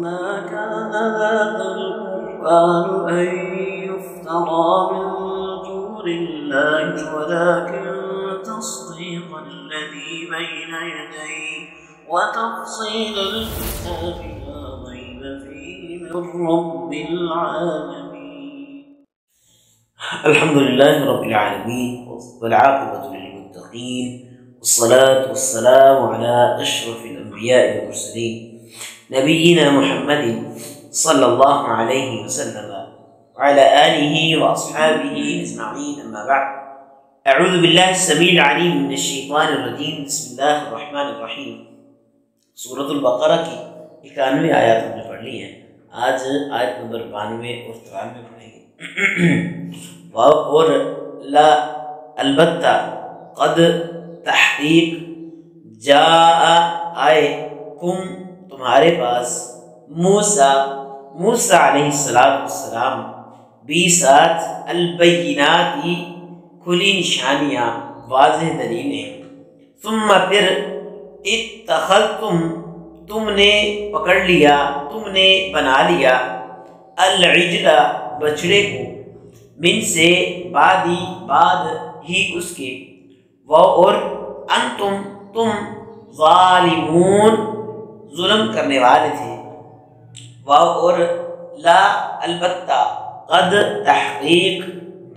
ما كان هذا القرآن أن يفترى من دون الله ولكن تصديق الذي بين يديه وتفصيل الكتاب لا ريب فيه من رب العالمين. الحمد لله رب العالمين والعاقبة للمتقين والصلاة والسلام على أشرف الأنبياء والمرسلين نبينا محمد صلى الله عليه وسلم وعلى آله وأصحابه أجمعين. أما بعد، أعوذ بالله السميع العليم من الشيطان الرجيم. بسم الله الرحمن الرحيم. سورة البقرہ کی 91 آیات ہم نے پڑھ لی ہیں. آج آیت نمبر 92 اور 93 پڑھیں گے. اور لا البتہ قد تحقیق جاء آئے کم تمہارے پاس موسیٰ علیہ السلام بیسات البینات کھلی نشانیاں واضح دلیلیں. ثم پھر اتخذتم تم نے پکڑ لیا، تم نے بنا لیا العجل بچڑے کو، من سے بعد ہی اس کے، اور انتم تم ظالمون ظلم کرنے والے تھے. اور لا البتہ قد تحقیق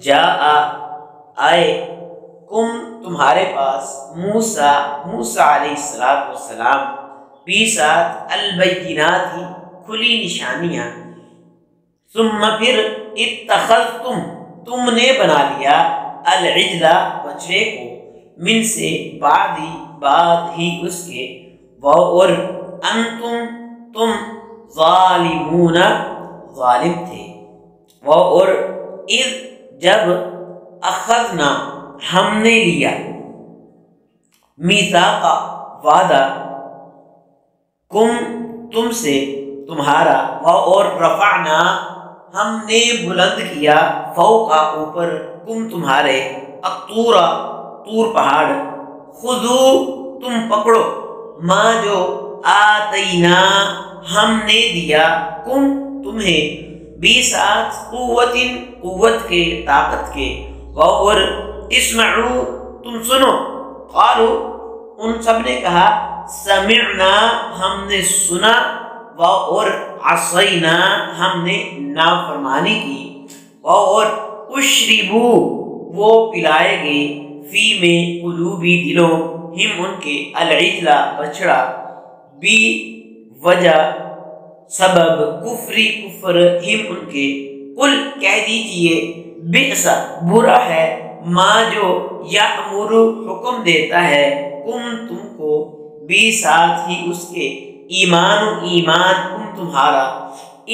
جاء آئے کم تمہارے پاس موسیٰ علیہ السلام بیسات البینات کھلی نشانیاں. ثم پھر اتخذتم تم نے بنا لیا العجل بچڑے کو، من سے بعد ہی اس کے، اور انتم تم ظالمون ظالم تھے. اور اذ جب اخذنا ہم نے لیا، میثاق وعدہ، کم تم سے تمہارا، اور رفعنا ہم نے بلند کیا، فوقا اوپر، کم تمہارے، طور پہاڑ، خذو تم پکڑو، ما جو آتینا ہم نے دیا، کم تمہیں، بیسات قوت کے، طاقت کے، اور اسمعو تم سنو، قالو ان سب نے کہا، سمعنا ہم نے سنا، اور عصینا ہم نے نافرمانی کی، اور اشربو وہ پلائے گئے، فی میں قلوبی دلوں، ہم ان کے، العجل بچڑا، بی وجہ سبب، کفری کفر، ہم ان کے، قل کہہ دیجئے، بئس برا ہے، ما جو یأمر حکم دیتا ہے، تم کو، بھی ساتھ ہی اس کے، ایمان تم تمہارا،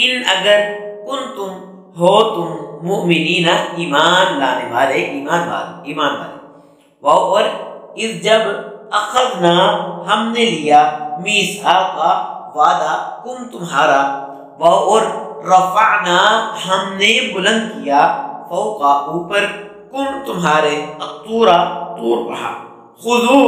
ان اگر تم ہو تم مؤمنین ایمان لانے والے، ایمان والے. اور اذ جب اخذنا ہم نے لیا، میثاق وعدہ، کم تمہارا، اور رفعنا ہم نے بلند کیا، فوقا اوپر، کم تمہارے، طور پہاڑ، خذو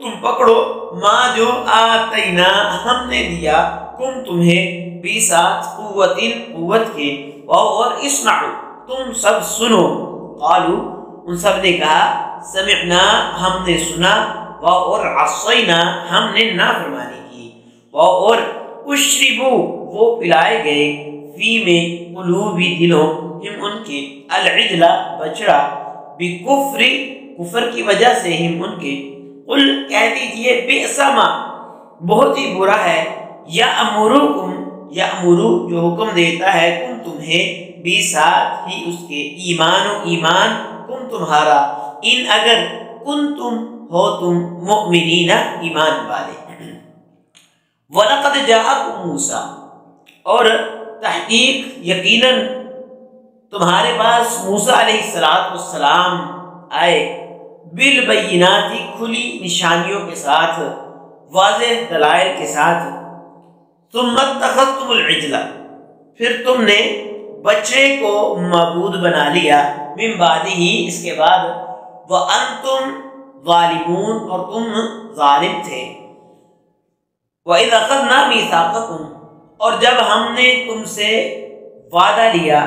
تم پکڑو، ما جو آتینا ہم نے دیا، کم تمہیں، بیسات قوت کے، اور اسمعو تم سب سنو، قالو ان سب نے کہا، سمعنا ہم نے سنا، اور عصینا ہم نے نافرمانی کی، اور اشربو وہ پلائے گئے، فی میں قلوبی دلوں، ہم ان کے، العجل بچڑا، بکفر کفر کی وجہ سے، ہم ان کے، قل کہہ دیجئے، بئس ما بہت ہی برا ہے، یأمرکم یأمرو جو حکم دیتا ہے، کم تمہیں، بھی ساتھ ہی اس کے، ایمان کم تمہارا، ان اگر کنتم ہو تم مؤمنین ایمان والے. وَلَقَدْ جَاءَكُم مُوسیٰ اور تحقیق یقیناً تمہارے پاس موسیٰ علیہ السلام آئے، بالبینات کھلی نشانیوں کے ساتھ، واضح دلائل کے ساتھ. ثم اتخذتم العجل پھر تم نے بچے کو معبود بنا لیا، من بعد ہی اس کے بعد، وانتم ظالمون اور تم ظالم تھے. وَإِذْ أَخَذْنَا مِيثَاقَكُمْ اور جب ہم نے تم سے وعدہ لیا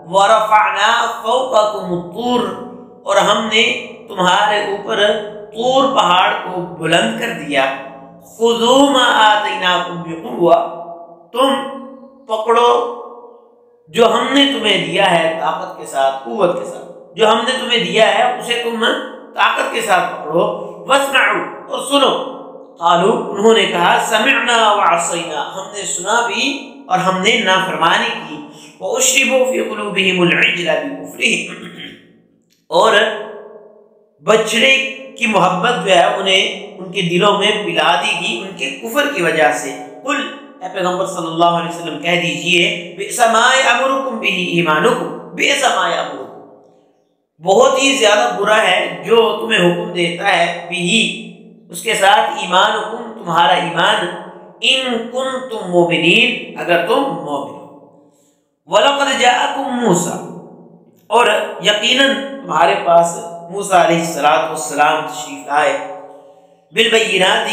ورفعنا فوقکم الطور اور ہم نے تمہارے اوپر طور پہاڑ کو بلند کر دیا خذوا ما آتیناکم بقوہ تم پکڑو جو ہم نے تمہیں دیا ہے طاقت کے ساتھ قوت کے ساتھ جو ہم نے تمہیں دیا ہے اسے تم طاقت کے ساتھ پکڑو واسمعوا اور سنو قالوا انہوں نے کہا سمعنا وعصینا ہم نے سنا بھی اور ہم نے نافرمانی کی واشربوا فی قلوبہم العجل بکفرہم اور بچڑے کی محبت جو ہے انہیں ان کے دلوں میں پلا دی گئی ان کے کفر کی وجہ سے قل اے پیغمبر صلی اللہ علیہ وسلم کہہ دیجئے بئس ما یأمرکم بہ ایمانکم بئس ما یأمرکم بہت ہی زیادہ برا ہے جو تمہیں حکم دیتا ہے بھی اس کے ساتھ ایمان حکم تمہارا ایمان ان کنتم مومنین اگر تم مومن ہو وَلَقَدْ جَاءَكُمْ مُوسَىٰ اور یقیناً تمہارے پاس موسیٰ علیہ السلام تشریف لائے بالبینات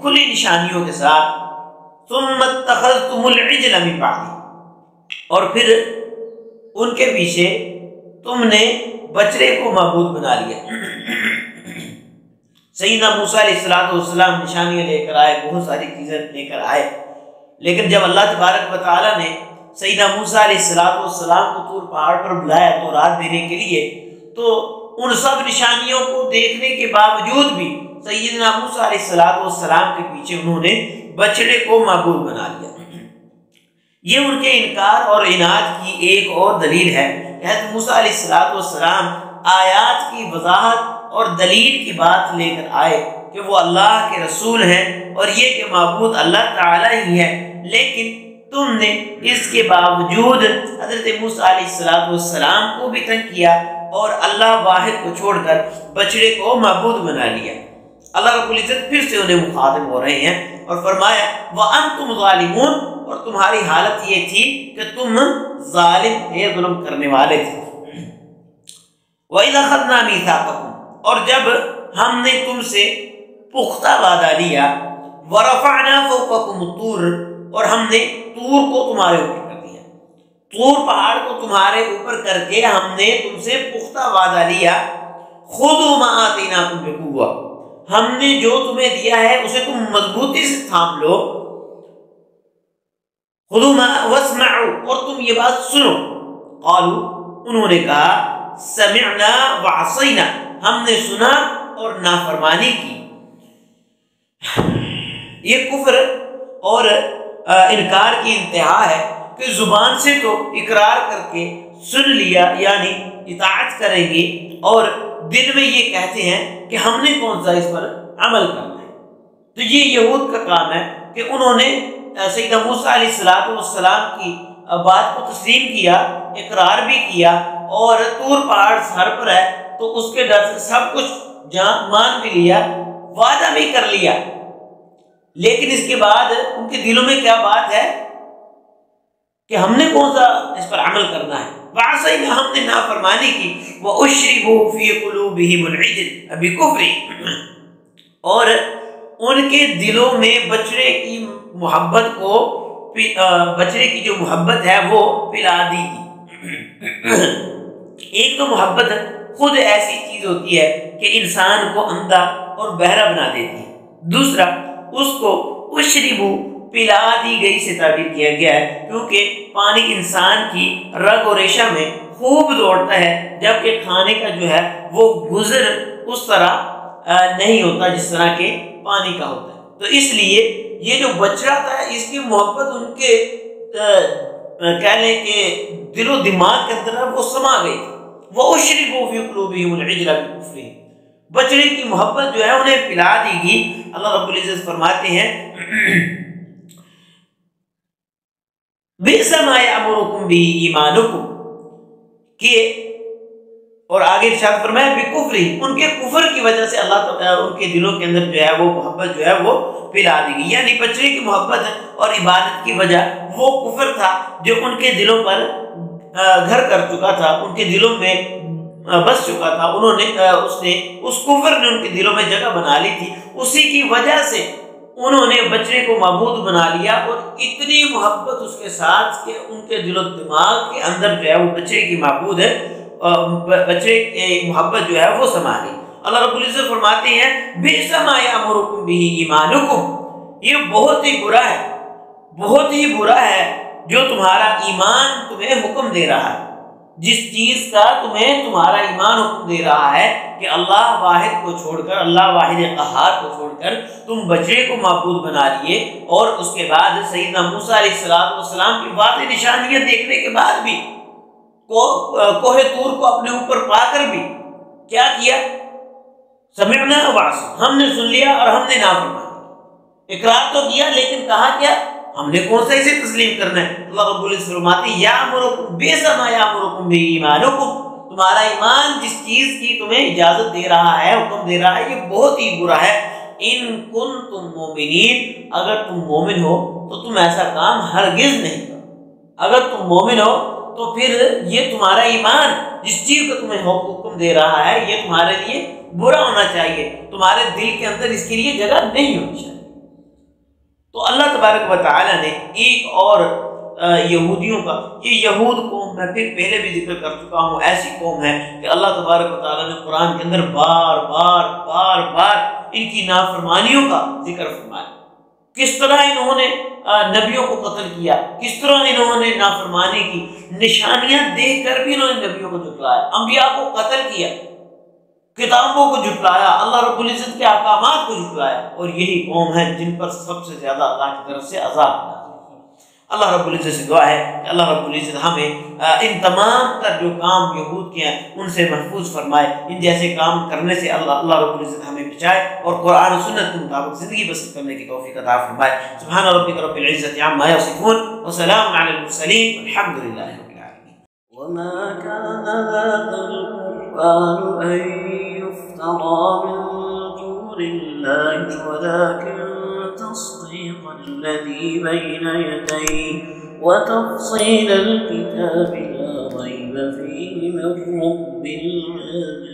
کھلی نشانیوں کے ساتھ ثُمَّ اتَّخَذْتُمُ الْعِجْلَ مِن بَعْدِهِ اور پھر ان کے پیچھے تم نے بچڑے کو معبود بنا لیا سیدنا موسیٰ علیہ السلام نشانیاں لے کر آئے بہت ساری چیزیں لے کر آئے لیکن جب اللہ تبارک و تعالیٰ نے سیدنا موسیٰ علیہ السلام کو طور پہاڑ پر بلایا تو رات دینے کے لیے تو ان سب نشانیوں کو دیکھنے کے باوجود بھی سیدنا موسیٰ علیہ السلام کے پیچھے انہوں نے بچڑے کو معبود بنا لیا یہ ان کے انکار اور عناد کی ایک اور دلیل ہے حضرت موسیٰ علیہ السلام آیات کی وضاحت اور دلیل کی بات لے کر آئے کہ وہ اللہ کے رسول ہیں اور یہ کہ معبود اللہ تعالیٰ ہی ہے لیکن تم نے اس کے باوجود حضرت موسیٰ علیہ السلام کو بھی تنگ کیا اور اللہ واحد کو چھوڑ کر بچڑے کو معبود بنا لیا اللہ رب العزت پھر سے انہیں مخاطب ہو رہے ہیں اور فرمایا وَأَنْتُمْ ظَالِمُونَ اور تمہاری حالت یہ تھی کہ تم ظالم تھے ظلم کرنے والے تھے وَإِذَا خَذْنَا مِيثَاقَكُمْ اور جب ہم نے تم سے پختہ وعدہ لیا وَرَفَعْنَا فَوْقَكُمُ الطُّورَ اور ہم نے طور کو تمہارے اوپر کر دیا طور پہاڑ کو تمہارے اوپر کر کے ہم نے تم سے پختہ وعدہ لیا خُذُوا مَا آتَيْنَاكُمْ بِقُوَّةٍ ہم نے جو تمہیں دیا ہے اسے تم مضبوطی سے تھام لو خُذُوا مَا وَاسْمَعُوا اور تم یہ بات سنو قالوا انہوں نے کہا سمعنا وعصینا ہم نے سنا اور نافرمانی کی یہ کفر اور انکار کی انتہا ہے کہ زبان سے تو اقرار کر کے سن لیا یعنی اطاعت کریں گے اور دل میں یہ کہتے ہیں کہ ہم نے کون سا اس پر عمل کرنا ہے تو یہ یہود کا کام ہے کہ انہوں نے سیدنا موسیٰ علیہ السلام کی بات کو تسلیم کیا اقرار بھی کیا اور طور پہاڑ سر پر ہے تو اس کے ڈر سے سب کچھ مان بھی لیا وعدہ بھی کر لیا لیکن اس کے بعد ان کے دلوں میں کیا بات ہے کہ ہم نے کون سا اس پر عمل کرنا ہے وعصینا ہم نے نافرمانی کی وَأُشْرِبُوا فِي قُلُوبِهِمُ الْعِجْلَ بِكُفْرِهِمْ اور ان کے دلوں میں بچڑے کی محبت کو بچڑے کی جو محبت ہے وہ پلا دی گئی ایک تو محبت خود ایسی چیز ہوتی ہے کہ انسان کو اندھا اور بہرا بنا دیتی ہے دوسرا اس کو اشربو پلا دی گئی سے تعبیر کیا گیا ہے کیونکہ پانی انسان کی رگ و ریشہ میں خوب دوڑتا ہے جبکہ کھانے کا جو ہے وہ گزر اس طرح نہیں ہوتا جس طرح کے پانی کا ہوتا ہے تو اس لیے یہ جو بچڑا تھا اس کی محبت ان کے کہہ لیں کہ دل و دماغ کے اندر وہ سما گئی وَأُشْرِبُوا فِي قُلُوبِهِمُ الْعِجْلَ بِكُفْرِهِمْ بچڑے کی محبت جو ہے انہیں پلا دی گئی اللہ رب العزت فرماتے ہیں بِئْسَ مَا يَأْمُرُكُمْ بِهِ إِيمَانُكُمْ کہ اور آگے ارشاد فرمایا بِكُفْرِهِمْ ان کے کفر کی وجہ سے اللہ تعالیٰ ان کے دلوں کے اندر جو ہے وہ محبت جو ہے وہ پلا دی گئی یعنی بچڑے کی محبت اور عبادت کی وجہ وہ کفر تھا جو ان کے دلوں پر گھر کر چکا تھا ان کے دلوں میں بس چکا تھا اس کفر نے ان کے دلوں میں جگہ بنا لی تھی اسی کی وجہ سے انہوں نے بچے کو معبود بنا لیا اور اتنی محبت اس کے ساتھ کہ ان کے دل و دماغ کے اندر جو ہے وہ بچے کی معبود ہے، بچے کی محبت جو ہے وہ سما گئی۔ اللہ رب العزت فرماتے ہیں بئس ما یأمرکم بہ ایمانکم، یہ بہت ہی برا ہے، بہت ہی برا ہے جو تمہارا ایمان تمہیں حکم دے رہا ہے، جس چیز کا تمہیں تمہارا ایمان حکم دے رہا ہے کہ اللہ واحد کو چھوڑ کر، اللہ واحد قہار کو چھوڑ کر تم بچے کو معبود بنا لیے، اور اس کے بعد سیدنا موسیٰ علیہ السلام کی واضح نشانیاں دیکھنے کے بعد بھی، کوہ طور کو اپنے اوپر پا کر بھی کیا کیا؟ سمعنا وعصینا، ہم نے سن لیا اور ہم نے نافرمانی، اقرار تو کیا لیکن کہا کیا؟ ہم نے کون سا اسے تسلیم کرنا ہے؟ اللہ رب العزت فرماتے ہیں یامرکم بئس ما یامرکم بہ ایمانکم، تمہارا ایمان جس چیز کی تمہیں اجازت دے رہا ہے، حکم دے رہا ہے، یہ بہت ہی برا ہے۔ ان کنتم مومنین، اگر تم مومن ہو تو تم ایسا کام ہرگز نہیں کرو، اگر تم مومن ہو تو پھر یہ تمہارا ایمان جس چیز کا تمہیں حکم دے رہا ہے یہ تمہارے لیے برا ہونا چاہیے، تمہارے دل کے اندر اس کے لیے جگہ نہیں ہونی چاہیے۔ تو اللہ تبارک و تعالیٰ نے ایک اور یہودیوں کا، یہ یہود قوم میں پھر پہلے بھی ذکر کر چکا ہوں، ایسی قوم ہے کہ اللہ تبارک و تعالیٰ نے قرآن کے اندر بار بار ان کی نافرمانیوں کا ذکر فرمایا، کس طرح انہوں نے نبیوں کو قتل کیا، کس طرح انہوں نے نافرمانی کی، نشانیاں دیکھ کر بھی انہوں نے نبیوں کو جھٹلایا، انبیاء کو قتل کیا، کتابوں کو جھٹلایا، اللہ رب العزت کے احکامات کو جھٹلایا، اور یہی قوم ہے جن پر سب سے زیادہ اللہ کی طرف سے عذاب نازل ہوا۔ اللہ رب العزت سے دعا ہے کہ اللہ رب العزت ہمیں ان تمام تر جو کام یہود کے ہیں ان سے محفوظ فرمائے، ان جیسے کام کرنے سے اللہ رب العزت ہمیں بچائے اور قرآن و سنت کے مطابق زندگی بسر کرنے کی توفیق عطا فرمائے۔ سبحان ربک رب العزت عما یصفون وسلام علی المرسلین والحمد للہ رب العالمین۔ وما كان هذا القرآن أن يفترى من دون الله ولكن تصديق الذي بين يديه وتفصيل الكتاب لا ريب فيه من رب العالمين۔